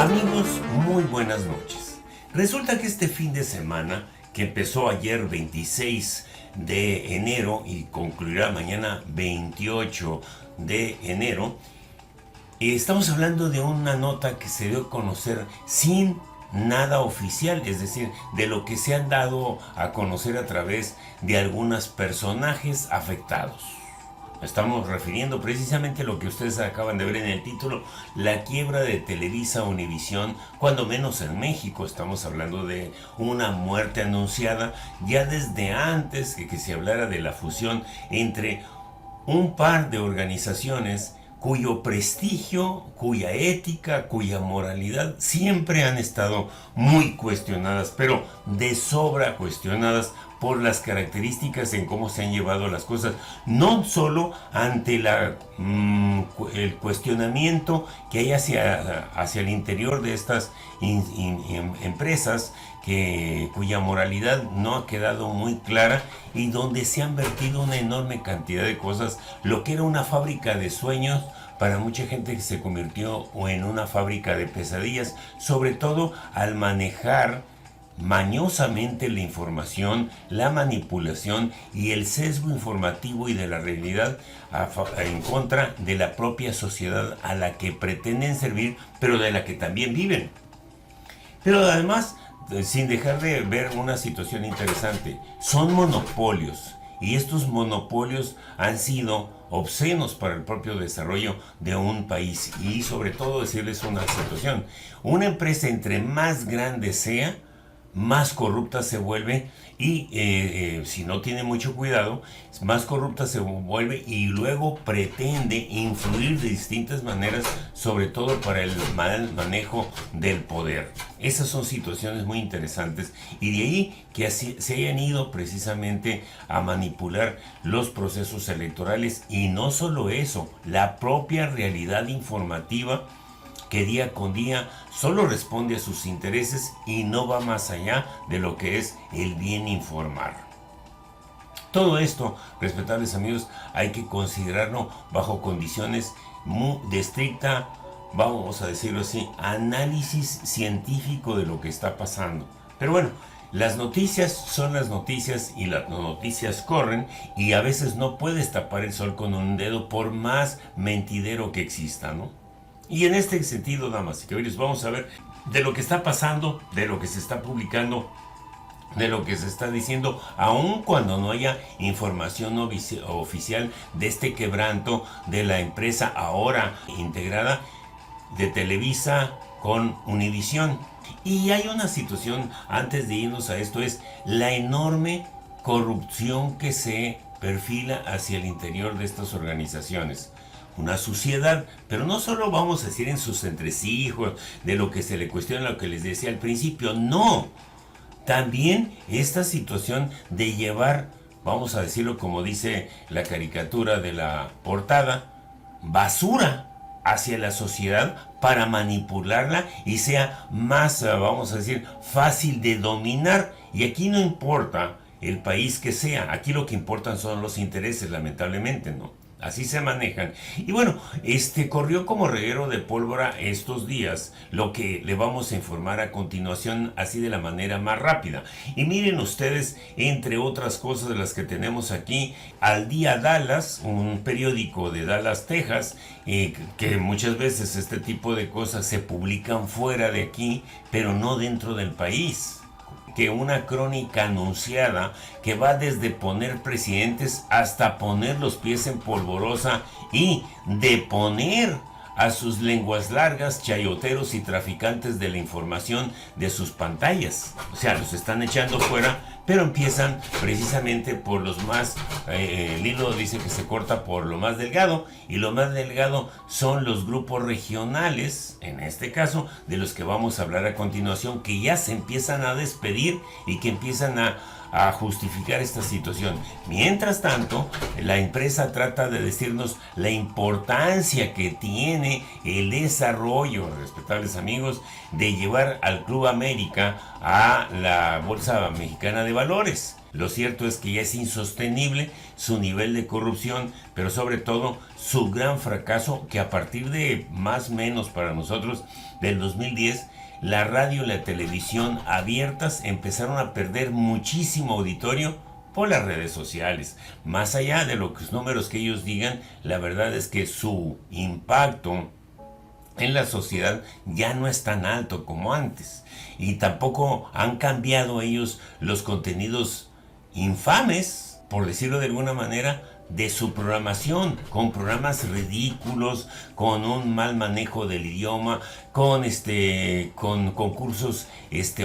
Amigos, muy buenas noches. Resulta que este fin de semana, que empezó ayer 26 de enero y concluirá mañana 28 de enero, estamos hablando de una nota que se dio a conocer sin nada oficial, es decir, de lo que se han dado a conocer a través de algunos personajes afectados. Estamos refiriendo precisamente a lo que ustedes acaban de ver en el título, la quiebra de Televisa Univisión, cuando menos en México. Estamos hablando de una muerte anunciada ya desde antes de que se hablara de la fusión entre un par de organizaciones cuyo prestigio, cuya ética, cuya moralidad siempre han estado muy cuestionadas, pero de sobra cuestionadas por las características en cómo se han llevado las cosas, no solo ante el cuestionamiento que hay hacia el interior de estas empresas, cuya moralidad no ha quedado muy clara y donde se han vertido una enorme cantidad de cosas. Lo que era una fábrica de sueños, para mucha gente que se convirtió en una fábrica de pesadillas, sobre todo al manejar mañosamente la información, la manipulación y el sesgo informativo y de la realidad en contra de la propia sociedad a la que pretenden servir, pero de la que también viven. Pero además, sin dejar de ver una situación interesante, son monopolios, y estos monopolios han sido obscenos para el propio desarrollo de un país. Y sobre todo decirles una situación: una empresa, entre más grande sea, más corrupta se vuelve, y si no tiene mucho cuidado, más corrupta se vuelve y luego pretende influir de distintas maneras, sobre todo para el mal manejo del poder. Esas son situaciones muy interesantes, y de ahí que así se hayan ido precisamente a manipular los procesos electorales. Y no solo eso, la propia realidad informativa, que día con día solo responde a sus intereses y no va más allá de lo que es el bien informar. Todo esto, respetables amigos, hay que considerarlo bajo condiciones de estricta, vamos a decirlo así, análisis científico de lo que está pasando. Pero bueno, las noticias son las noticias y las noticias corren, y a veces no puedes tapar el sol con un dedo por más mentidero que exista, ¿no? Y en este sentido, damas y caballeros, vamos a ver de lo que está pasando, de lo que se está publicando, de lo que se está diciendo, aun cuando no haya información oficial de este quebranto de la empresa ahora integrada de Televisa con Univisión. Y hay una situación, antes de irnos a esto, es la enorme corrupción que se perfila hacia el interior de estas organizaciones. Una suciedad, pero no solo vamos a decir en sus entresijos, de lo que se le cuestiona, lo que les decía al principio, no. También esta situación de llevar, vamos a decirlo como dice la caricatura de la portada, basura hacia la sociedad para manipularla y sea más, vamos a decir, fácil de dominar. Y aquí no importa el país que sea, aquí lo que importan son los intereses, lamentablemente, ¿no? Así se manejan. Y bueno, corrió como reguero de pólvora estos días lo que le vamos a informar a continuación, así de la manera más rápida. Y miren ustedes, entre otras cosas de las que tenemos aquí, Al Día Dallas, un periódico de Dallas, Texas, que muchas veces este tipo de cosas se publican fuera de aquí, pero no dentro del país. Que una crónica anunciada que va desde poner presidentes hasta poner los pies en polvorosa y de poner a sus lenguas largas, chayoteros y traficantes de la información de sus pantallas. O sea, los están echando fuera, pero empiezan precisamente por los más, el hilo dice que se corta por lo más delgado, y lo más delgado son los grupos regionales, en este caso, de los que vamos a hablar a continuación, que ya se empiezan a despedir y que empiezan a justificar esta situación. Mientras tanto, la empresa trata de decirnos la importancia que tiene el desarrollo, respetables amigos, de llevar al Club América a la Bolsa Mexicana de Valores. Lo cierto es que ya es insostenible su nivel de corrupción, pero sobre todo su gran fracaso, que a partir de más o menos para nosotros del 2010, la radio y la televisión abiertas empezaron a perder muchísimo auditorio por las redes sociales. Más allá de los números que ellos digan, la verdad es que su impacto en la sociedad ya no es tan alto como antes. Y tampoco han cambiado ellos los contenidos infames, por decirlo de alguna manera, de su programación, con programas ridículos, con un mal manejo del idioma, con concursos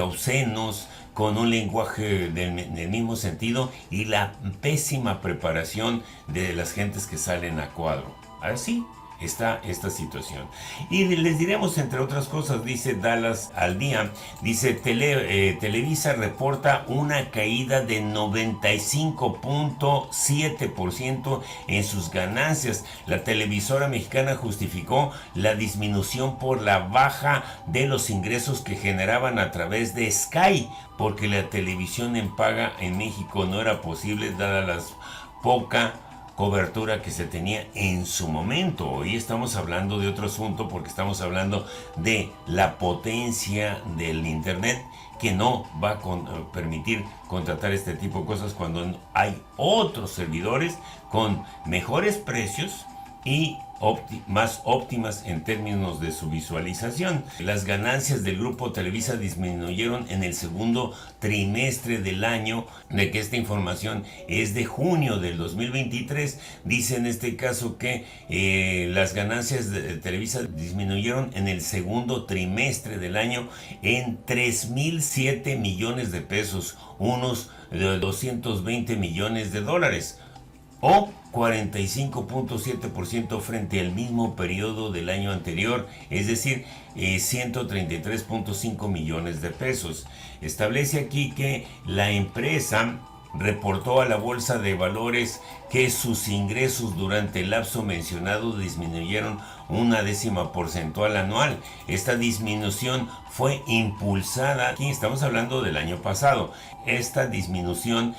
obscenos, con un lenguaje del mismo sentido y la pésima preparación de las gentes que salen a cuadro. Así está esta situación. Y les diremos, entre otras cosas, dice Dallas al día, dice Televisa reporta una caída de 95.7% en sus ganancias. La televisora mexicana justificó la disminución por la baja de los ingresos que generaban a través de Sky, porque la televisión en paga en México no era posible dada la poca cobertura que se tenía en su momento. Hoy estamos hablando de otro asunto porque estamos hablando de la potencia del internet, que no va a permitir contratar este tipo de cosas cuando hay otros servidores con mejores precios y más óptimas en términos de su visualización. Las ganancias del grupo Televisa disminuyeron en el segundo trimestre del año, de que esta información es de junio del 2023. Dice en este caso que las ganancias de Televisa disminuyeron en el segundo trimestre del año en 3,007 millones de pesos, unos 220 millones de dólares, o 45.7% frente al mismo periodo del año anterior, es decir, 133.5 millones de pesos. Establece aquí que la empresa reportó a la Bolsa de Valores que sus ingresos durante el lapso mencionado disminuyeron 0,1 porcentual anual. Esta disminución fue impulsada, aquí estamos hablando del año pasado, esta disminución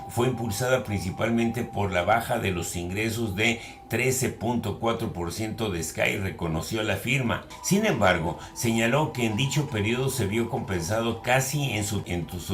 fue impulsada principalmente por la baja de los ingresos de 13.4% de Sky, reconoció la firma. Sin embargo, señaló que en dicho periodo se vio compensado casi en su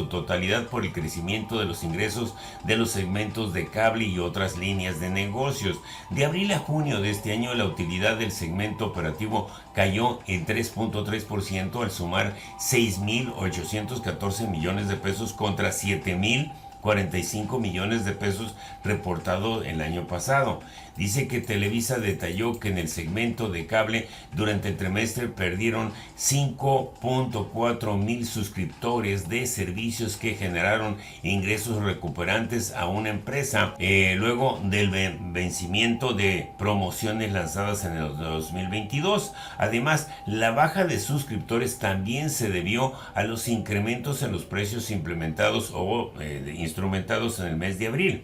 totalidad por el crecimiento de los ingresos de los segmentos de cable y otras líneas de negocios. De abril a junio de este año, la utilidad del segmento operativo cayó en 3.3% al sumar 6,814 millones de pesos contra 7,045 millones de pesos reportado el año pasado. Dice que Televisa detalló que en el segmento de cable durante el trimestre perdieron 5.4 mil suscriptores de servicios que generaron ingresos recuperantes a una empresa luego del vencimiento de promociones lanzadas en el 2022. Además, la baja de suscriptores también se debió a los incrementos en los precios implementados o instrumentados en el mes de abril.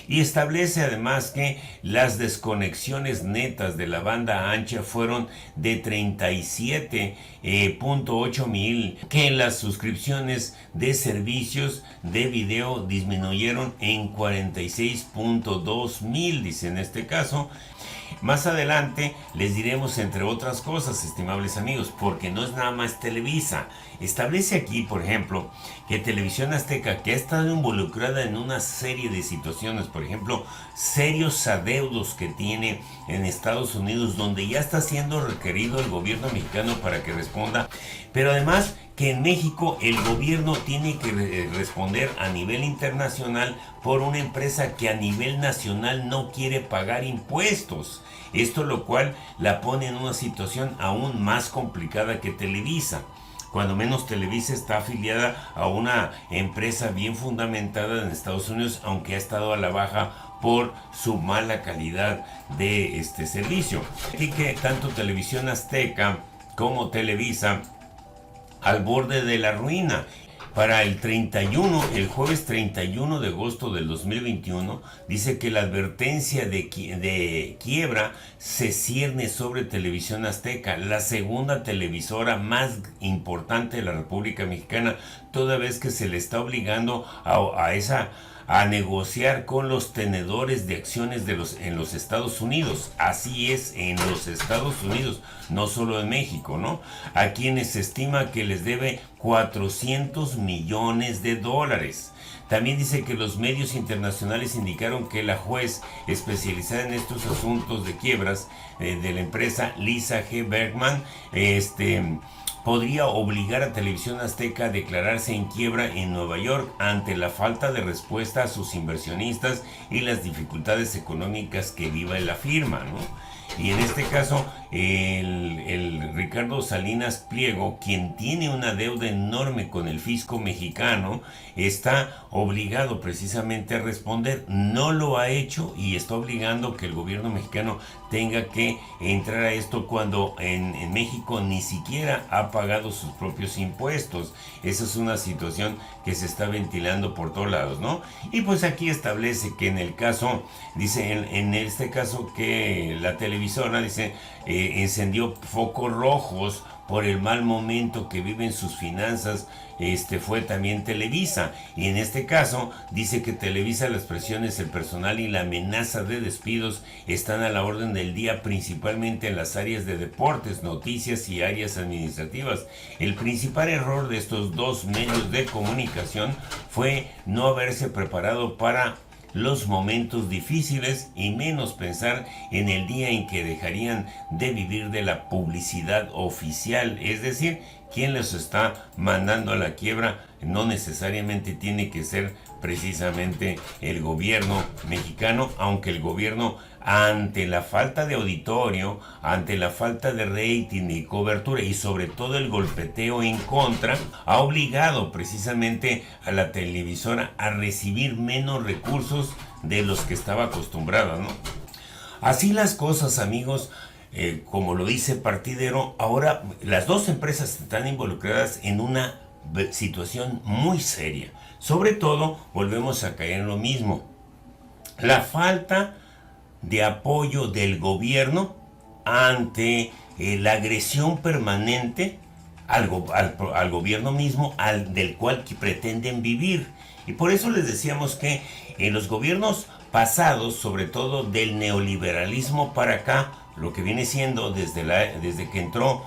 Y establece además que las desconexiones netas de la banda ancha fueron de 37.8 mil, que las suscripciones de servicios de video disminuyeron en 46.2 mil, dice en este caso. Más adelante les diremos, entre otras cosas, estimables amigos, porque no es nada más Televisa. Establece aquí, por ejemplo, que Televisión Azteca, que ha estado involucrada en una serie de situaciones, por ejemplo, serios adeudos que tiene en Estados Unidos, donde ya está siendo requerido el gobierno mexicano para que responda, pero además que en México el gobierno tiene que responder a nivel internacional por una empresa que a nivel nacional no quiere pagar impuestos. Esto lo cual la pone en una situación aún más complicada que Televisa. Cuando menos Televisa está afiliada a una empresa bien fundamentada en Estados Unidos, aunque ha estado a la baja por su mala calidad de este servicio. Así que tanto Televisión Azteca como Televisa al borde de la ruina. Para el jueves 31 de agosto del 2021, dice que la advertencia de quiebra se cierne sobre Televisión Azteca, la segunda televisora más importante de la República Mexicana, toda vez que se le está obligando a negociar con los tenedores de acciones en los Estados Unidos. Así es, en los Estados Unidos, no solo en México, ¿no? A quienes se estima que les debe 400 millones de dólares. También dice que los medios internacionales indicaron que la juez especializada en estos asuntos de quiebras de la empresa, Lisa G. Bergman, podría obligar a Televisión Azteca a declararse en quiebra en Nueva York ante la falta de respuesta a sus inversionistas y las dificultades económicas que vive la firma, ¿no? Y en este caso, el Ricardo Salinas Pliego, quien tiene una deuda enorme con el fisco mexicano, está obligado precisamente a responder. No lo ha hecho y está obligando que el gobierno mexicano tenga que entrar a esto cuando en México ni siquiera ha pagado sus propios impuestos. Esa es una situación que se está ventilando por todos lados, ¿no? Y pues aquí establece que en el caso, dice, en este caso que la televisora, dice, encendió focos rojos por el mal momento que viven sus finanzas, fue también Televisa. Y en este caso dice que Televisa, las presiones, el personal y la amenaza de despidos están a la orden del día, principalmente en las áreas de deportes, noticias y áreas administrativas. El principal error de estos dos medios de comunicación fue no haberse preparado para los momentos difíciles y menos pensar en el día en que dejarían de vivir de la publicidad oficial. Es decir, quien les está mandando a la quiebra no necesariamente tiene que ser precisamente el gobierno mexicano, aunque el gobierno, ante la falta de auditorio, ante la falta de rating y cobertura y sobre todo el golpeteo en contra, ha obligado precisamente a la televisora a recibir menos recursos de los que estaba acostumbrada, ¿no? Así las cosas, amigos. Como lo dice Partidero, ahora las dos empresas están involucradas en una situación muy seria. Sobre todo, volvemos a caer en lo mismo. La falta de apoyo del gobierno ante la agresión permanente al gobierno mismo, del cual pretenden vivir. Y por eso les decíamos que en los gobiernos pasados, sobre todo del neoliberalismo para acá, lo que viene siendo desde que entró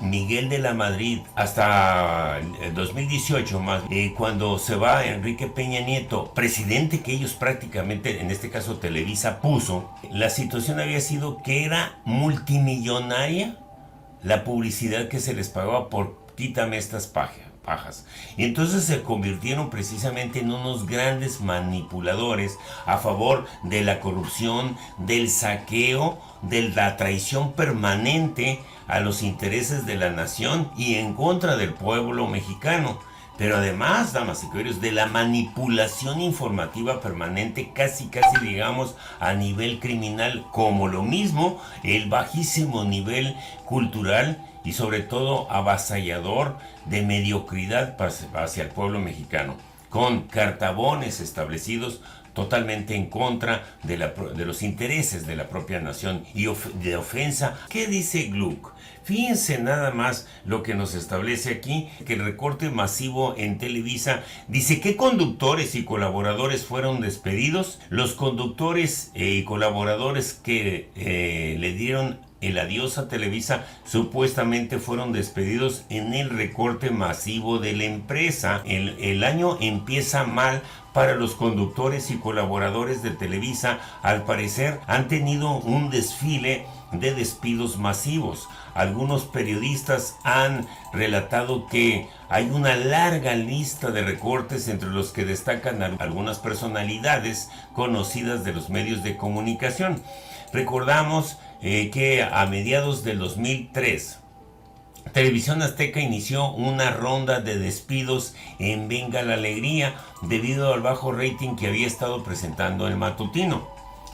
Miguel de la Madrid hasta el 2018 más, cuando se va Enrique Peña Nieto, presidente que ellos prácticamente, en este caso Televisa, puso, la situación había sido que era multimillonaria la publicidad que se les pagaba por quítame estas pajas. Y entonces se convirtieron precisamente en unos grandes manipuladores a favor de la corrupción, del saqueo, de la traición permanente a los intereses de la nación y en contra del pueblo mexicano. Pero además, damas y caballeros, de la manipulación informativa permanente, casi digamos a nivel criminal, como lo mismo el bajísimo nivel cultural y sobre todo avasallador de mediocridad hacia el pueblo mexicano, con cartabones establecidos totalmente en contra de los intereses de la propia nación y de ofensa. ¿Qué dice Gluck? Fíjense nada más lo que nos establece aquí, que el recorte masivo en Televisa dice que conductores y colaboradores fueron despedidos. Los conductores y colaboradores que le dieron el adiós a Televisa supuestamente fueron despedidos en el recorte masivo de la empresa. El año empieza mal para los conductores y colaboradores de Televisa. Al parecer han tenido un desfile de despidos masivos. Algunos periodistas han relatado que hay una larga lista de recortes, entre los que destacan algunas personalidades conocidas de los medios de comunicación. Recordamos que a mediados del 2003, Televisión Azteca inició una ronda de despidos en Venga la Alegría debido al bajo rating que había estado presentando el matutino.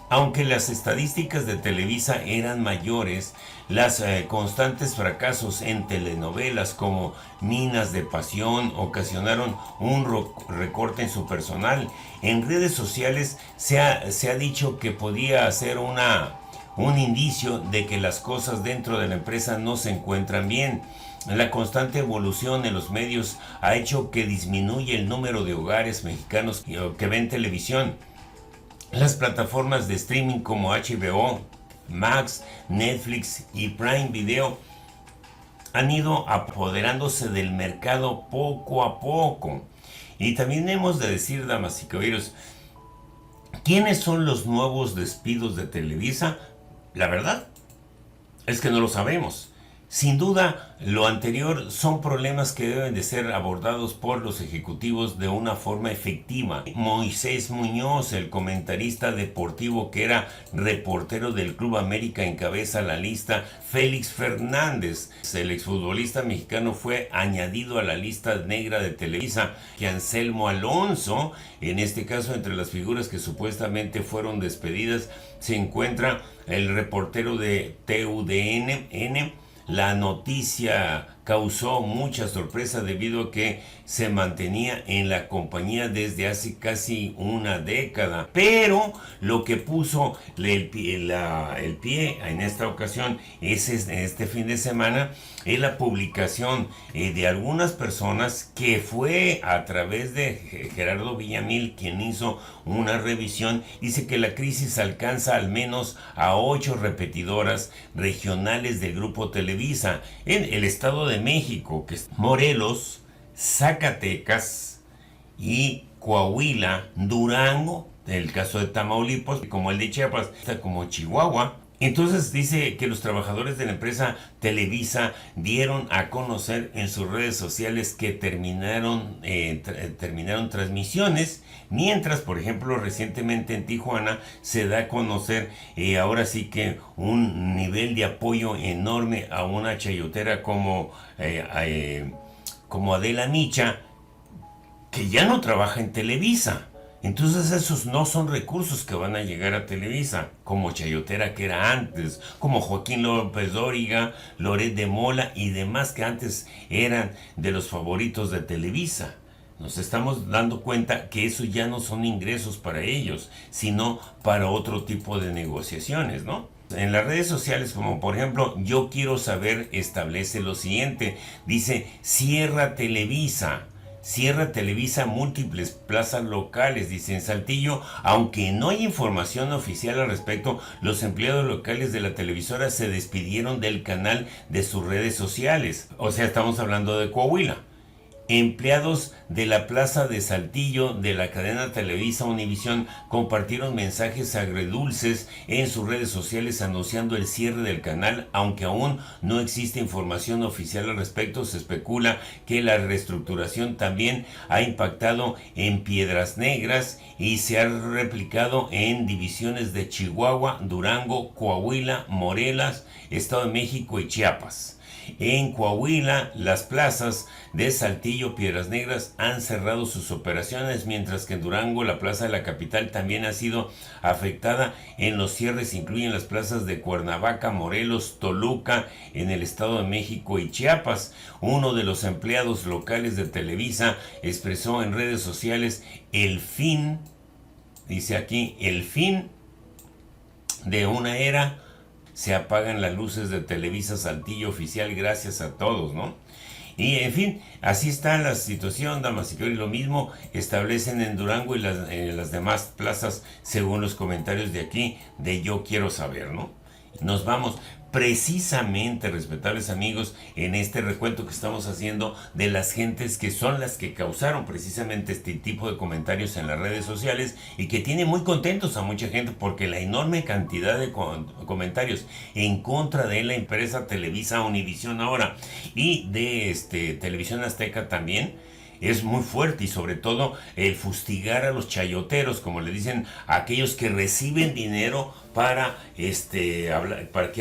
Aunque las estadísticas de Televisa eran mayores, los constantes fracasos en telenovelas como Minas de Pasión ocasionaron un recorte en su personal. En redes sociales se ha dicho que podía ser un indicio de que las cosas dentro de la empresa no se encuentran bien. La constante evolución en los medios ha hecho que disminuya el número de hogares mexicanos que ven televisión. Las plataformas de streaming como HBO, Max, Netflix y Prime Video han ido apoderándose del mercado poco a poco. Y también hemos de decir, damas y caballeros, ¿quiénes son los nuevos despidos de Televisa? La verdad es que no lo sabemos. Sin duda, lo anterior son problemas que deben de ser abordados por los ejecutivos de una forma efectiva. Moisés Muñoz, el comentarista deportivo que era reportero del Club América, encabeza la lista. Félix Fernández, el exfutbolista mexicano, fue añadido a la lista negra de Televisa. Y Anselmo Alonso, en este caso, entre las figuras que supuestamente fueron despedidas, se encuentra el reportero de TUDN. La noticia causó mucha sorpresa debido a que se mantenía en la compañía desde hace casi una década. Pero lo que puso el pie en esta ocasión este fin de semana es la publicación de algunas personas que fue a través de Gerardo Villamil quien hizo una revisión. Dice que la crisis alcanza al menos a 8 repetidoras regionales del grupo Televisa en el Estado de México, que es Morelos, Zacatecas y Coahuila, Durango, el caso de Tamaulipas, como el de Chiapas, como Chihuahua. Entonces dice que los trabajadores de la empresa Televisa dieron a conocer en sus redes sociales que terminaron transmisiones, mientras, por ejemplo, recientemente en Tijuana se da a conocer ahora sí que un nivel de apoyo enorme a una chayotera como Adela Micha, que ya no trabaja en Televisa. Entonces esos no son recursos que van a llegar a Televisa, como Chayotera que era antes, como Joaquín López Dóriga, Loret de Mola y demás que antes eran de los favoritos de Televisa. Nos estamos dando cuenta que eso ya no son ingresos para ellos, sino para otro tipo de negociaciones, ¿no? En las redes sociales, como por ejemplo Yo Quiero Saber, establece lo siguiente. Dice, cierra Televisa múltiples plazas locales, dice en Saltillo. Aunque no hay información oficial al respecto, los empleados locales de la televisora se despidieron del canal de sus redes sociales. O sea, estamos hablando de Coahuila. Empleados de la plaza de Saltillo de la cadena Televisa Univisión compartieron mensajes agridulces en sus redes sociales anunciando el cierre del canal. Aunque aún no existe información oficial al respecto, se especula que la reestructuración también ha impactado en Piedras Negras y se ha replicado en divisiones de Chihuahua, Durango, Coahuila, Morelos, Estado de México y Chiapas. En Coahuila, las plazas de Saltillo, Piedras Negras han cerrado sus operaciones, mientras que en Durango, la plaza de la capital también ha sido afectada. En los cierres incluyen las plazas de Cuernavaca, Morelos, Toluca, en el Estado de México y Chiapas. Uno de los empleados locales de Televisa expresó en redes sociales dice aquí, el fin de una era. Se apagan las luces de Televisa Saltillo oficial, gracias a todos, ¿no? Y en fin, así está la situación, damas y caballeros. Lo mismo establecen en Durango y las demás plazas, según los comentarios de aquí, de Yo Quiero Saber, ¿no? Nos vamos precisamente, respetables amigos, en este recuento que estamos haciendo de las gentes que son las que causaron precisamente este tipo de comentarios en las redes sociales y que tiene muy contentos a mucha gente porque la enorme cantidad de comentarios en contra de la empresa Televisa Univisión ahora y de Televisión Azteca también es muy fuerte, y sobre todo el fustigar a los chayoteros, como le dicen, a aquellos que reciben dinero para que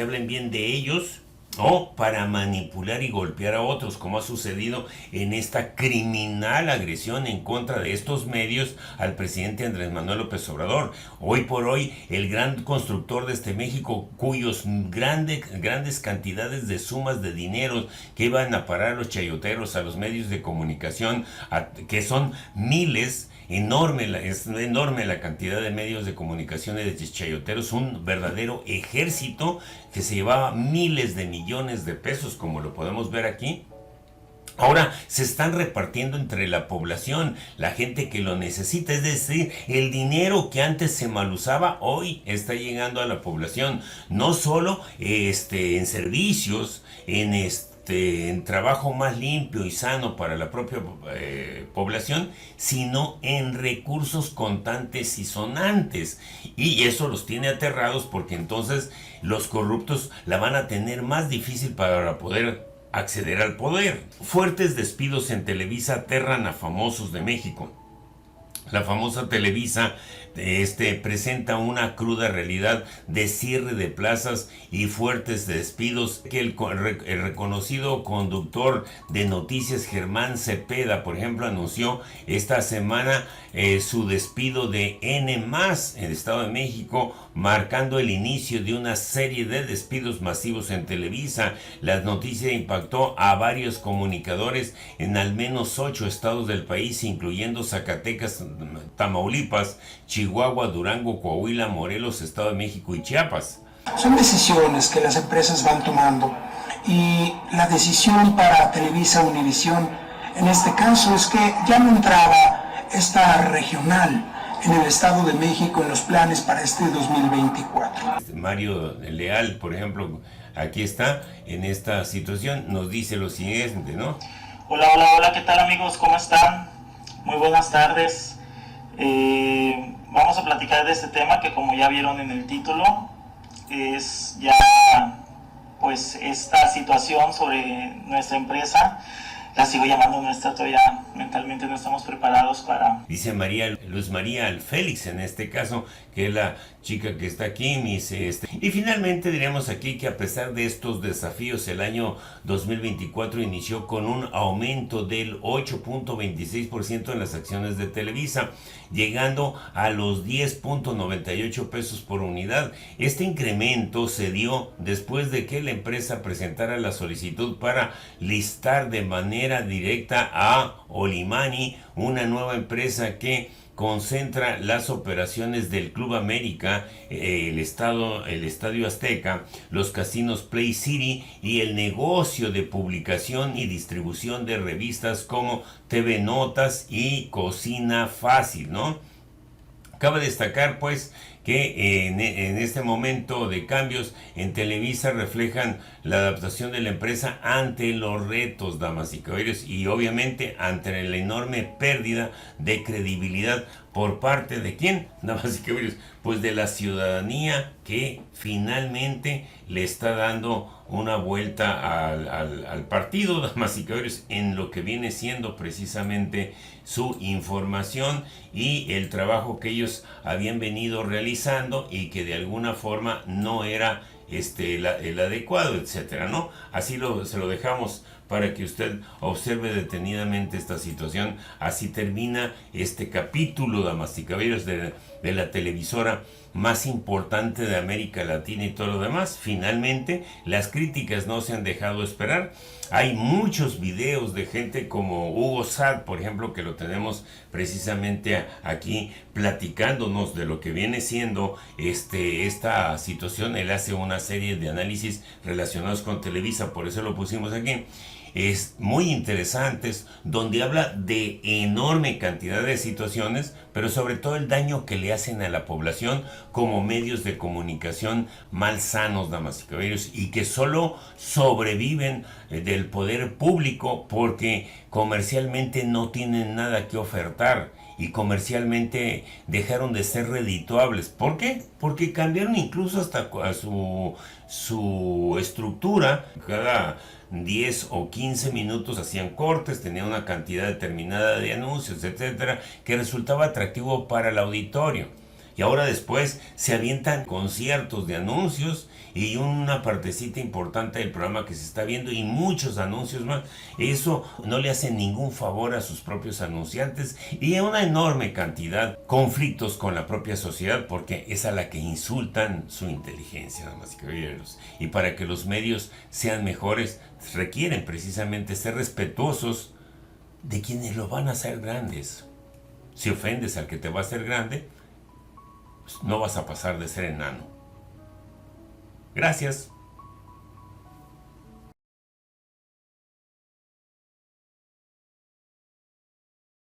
hablen bien de ellos o para manipular y golpear a otros, como ha sucedido en esta criminal agresión en contra de estos medios al presidente Andrés Manuel López Obrador. Hoy por hoy, el gran constructor de este México, cuyos grandes cantidades de sumas de dinero que iban a parar a los chayoteros, a los medios de comunicación, que son miles, es enorme la cantidad de medios de comunicación de chayoteros, un verdadero ejército que se llevaba miles de millones de pesos, como lo podemos ver aquí. Ahora se están repartiendo entre la población, la gente que lo necesita, es decir, el dinero que antes se mal usaba hoy está llegando a la población, no solo en servicios, en trabajo más limpio y sano para la propia población, sino en recursos contantes y sonantes. Y eso los tiene aterrados, porque entonces los corruptos la van a tener más difícil para poder acceder al poder. Fuertes despidos en Televisa aterran a famosos de México. La famosa Televisa presenta una cruda realidad de cierre de plazas y fuertes despidos, que el reconocido conductor de noticias Germán Cepeda, por ejemplo, anunció esta semana su despido de N+, en el Estado de México, marcando el inicio de una serie de despidos masivos en Televisa. La noticia impactó a varios comunicadores en al menos 8 estados del país, incluyendo Zacatecas, Tamaulipas, Chihuahua, Durango, Coahuila, Morelos, Estado de México y Chiapas. Son decisiones que las empresas van tomando, y la decisión para Televisa Univisión en este caso es que ya no entraba esta regional en el Estado de México en los planes para este 2024. Mario Leal, por ejemplo, aquí está en esta situación, nos dice lo siguiente, ¿no? Hola, hola, hola, ¿qué tal, amigos? ¿Cómo están? Muy buenas tardes. Vamos a platicar de este tema que, como ya vieron en el título, es ya pues esta situación sobre nuestra empresa. La sigo llamando nuestra, todavía mentalmente no estamos preparados para... Dice Luz María Félix, en este caso, que es la chica que está aquí, y finalmente diremos aquí que a pesar de estos desafíos, el año 2024 inició con un aumento del 8.26% en las acciones de Televisa, llegando a los 10.98 pesos por unidad. Este incremento se dio después de que la empresa presentara la solicitud para listar de manera directa a Olimani, una nueva empresa que concentra las operaciones del Club América, el Estadio Azteca, los casinos Play City y el negocio de publicación y distribución de revistas como TV Notas y Cocina Fácil, ¿no? Cabe destacar, pues, que en este momento de cambios en Televisa reflejan la adaptación de la empresa ante los retos, damas y caballeros, y obviamente ante la enorme pérdida de credibilidad por parte de ¿quién? Damas y caballeros, pues de la ciudadanía, que finalmente le está dando una vuelta al partido, damas y caballeros, en lo que viene siendo precisamente su información y el trabajo que ellos habían venido realizando y que de alguna forma no era el adecuado, etcétera, ¿no? Así se lo dejamos para que usted observe detenidamente esta situación. Así termina este capítulo, damas y caballeros, de la televisora más importante de América Latina y todo lo demás. Finalmente, las críticas no se han dejado esperar. Hay muchos videos de gente como Hugo Sad, por ejemplo, que lo tenemos precisamente aquí platicándonos de lo que viene siendo esta situación. Él hace una serie de análisis relacionados con Televisa, por eso lo pusimos aquí. Es muy interesantes, donde habla de enorme cantidad de situaciones, pero sobre todo el daño que le hacen a la población como medios de comunicación malsanos, damas y caballeros, y que solo sobreviven del poder público porque comercialmente no tienen nada que ofertar y comercialmente dejaron de ser redituables. ¿Por qué? Porque cambiaron incluso hasta su estructura. Cada 10 o 15 minutos hacían cortes, tenían una cantidad determinada de anuncios, etcétera, que resultaba atractivo para el auditorio. Y ahora después se avientan conciertos de anuncios y una partecita importante del programa que se está viendo y muchos anuncios más. Eso no le hace ningún favor a sus propios anunciantes y a una enorme cantidad de conflictos con la propia sociedad, porque es a la que insultan su inteligencia, damas y caballeros. Y para que los medios sean mejores, requieren precisamente ser respetuosos de quienes lo van a hacer grandes. Si ofendes al que te va a hacer grande, no vas a pasar de ser enano. Gracias.